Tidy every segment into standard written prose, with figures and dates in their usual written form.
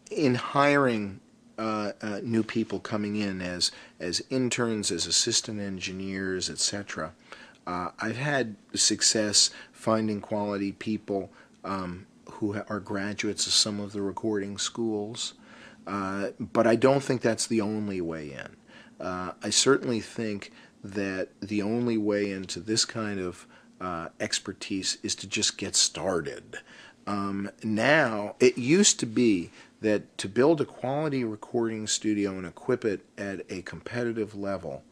in hiring new people coming in as interns, as assistant engineers, etc., I've had success finding quality people who are graduates of some of the recording schools, but I don't think that's the only way in. I certainly think that the only way into this kind of expertise is to just get started. Now, it used to be that to build a quality recording studio and equip it at a competitive level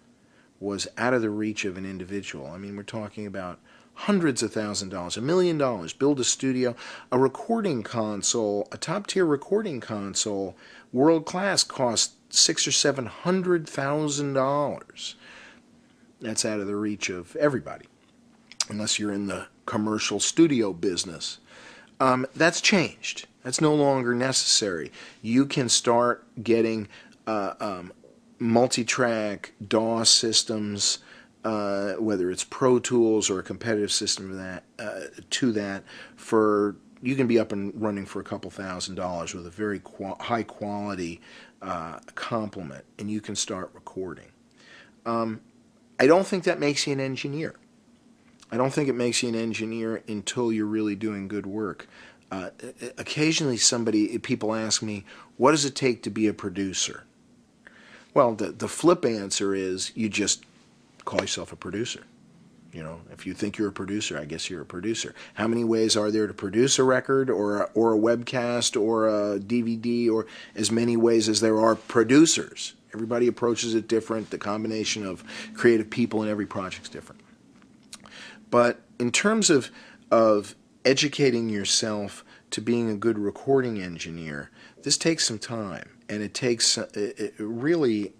was out of the reach of an individual. I mean, we're talking about hundreds of thousands of dollars, $1 million, build a studio, a recording console, a top-tier recording console, world class, cost $600,000 or $700,000. That's out of the reach of everybody, unless you're in the commercial studio business. That's changed. That's no longer necessary. You can start getting multi-track DAW systems, whether it's Pro Tools or a competitive system to that, for you can be up and running for a couple $1,000s with a very high quality complement, and you can start recording. I don't think that makes you an engineer. I don't think it makes you an engineer until you're really doing good work. Occasionally people ask me, what does it take to be a producer? Well, the flip answer is you just call yourself a producer. You know, if you think you're a producer, I guess you're a producer. How many ways are there to produce a record or a webcast or a DVD, or as many ways as there are producers? Everybody approaches it different. The combination of creative people in every project is different. But in terms of educating yourself to being a good recording engineer, this takes some time, and it takes really.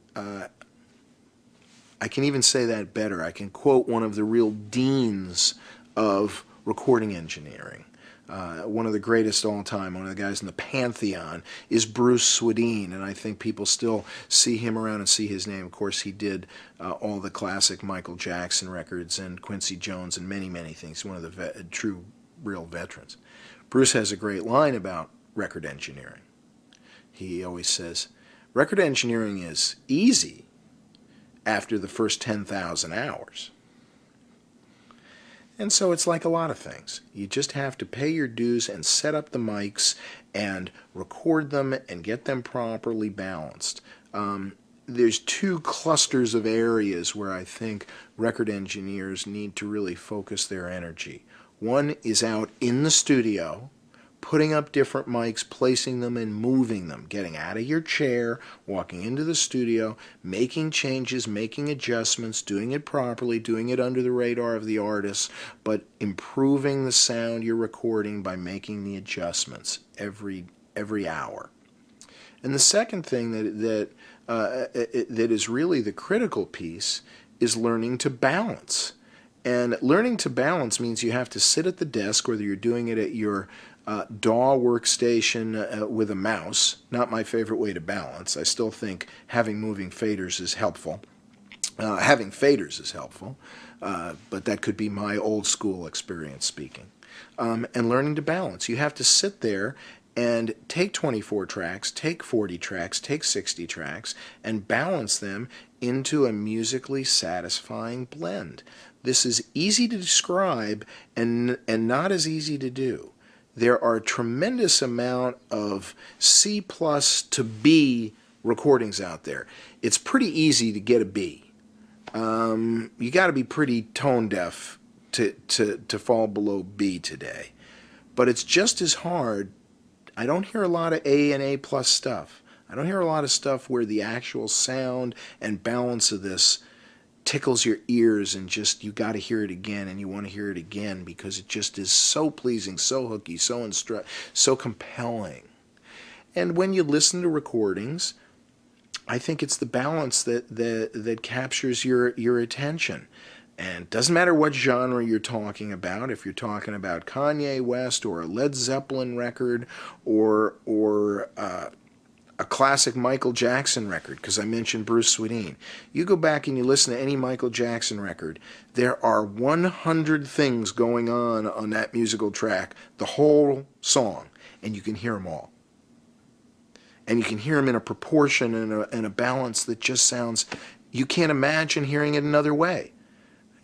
I can even say that better. I can quote one of the real deans of recording engineering. One of the greatest all time, one of the guys in the pantheon, is Bruce Swedien, and I think people still see him around and see his name. Of course, he did all the classic Michael Jackson records and Quincy Jones and many, many things. One of the true, real veterans. Bruce has a great line about record engineering. He always says, record engineering is easy after the first 10,000 hours. And so it's like a lot of things. You just have to pay your dues and set up the mics and record them and get them properly balanced. There's two clusters of areas where I think record engineers need to really focus their energy. One is out in the studio, putting up different mics, placing them and moving them, getting out of your chair, walking into the studio, making changes, making adjustments, doing it properly, doing it under the radar of the artist, but improving the sound you're recording by making the adjustments every hour. And the second thing that is really the critical piece is learning to balance. And learning to balance means you have to sit at the desk, whether you're doing it at your DAW workstation with a mouse. Not my favorite way to balance. I still think having moving faders is helpful. But that could be my old school experience speaking. And learning to balance. You have to sit there and take 24 tracks, take 40 tracks, take 60 tracks, and balance them into a musically satisfying blend. This is easy to describe and not as easy to do. There are a tremendous amount of C+ to B recordings out there. It's pretty easy to get a B. You got to be pretty tone deaf to fall below B today. But it's just as hard. I don't hear a lot of A and A+ stuff. I don't hear a lot of stuff where the actual sound and balance of this tickles your ears and just you got to hear it again and you want to hear it again because it just is so pleasing, so hooky, so compelling. And when you listen to recordings, I think it's the balance that captures your attention. And it doesn't matter what genre you're talking about. If you're talking about Kanye West or a Led Zeppelin record or a classic Michael Jackson record, because I mentioned Bruce Swedien. You go back and you listen to any Michael Jackson record, there are 100 things going on that musical track, the whole song, and you can hear them all. and you can hear them in a proportion and a balance that just sounds, you can't imagine hearing it another way.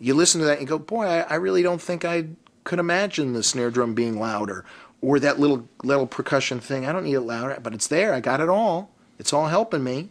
You listen to that and go, boy, I really don't think I could imagine the snare drum being louder, or that little percussion thing. I don't need it louder, but it's there. I got it all. It's all helping me.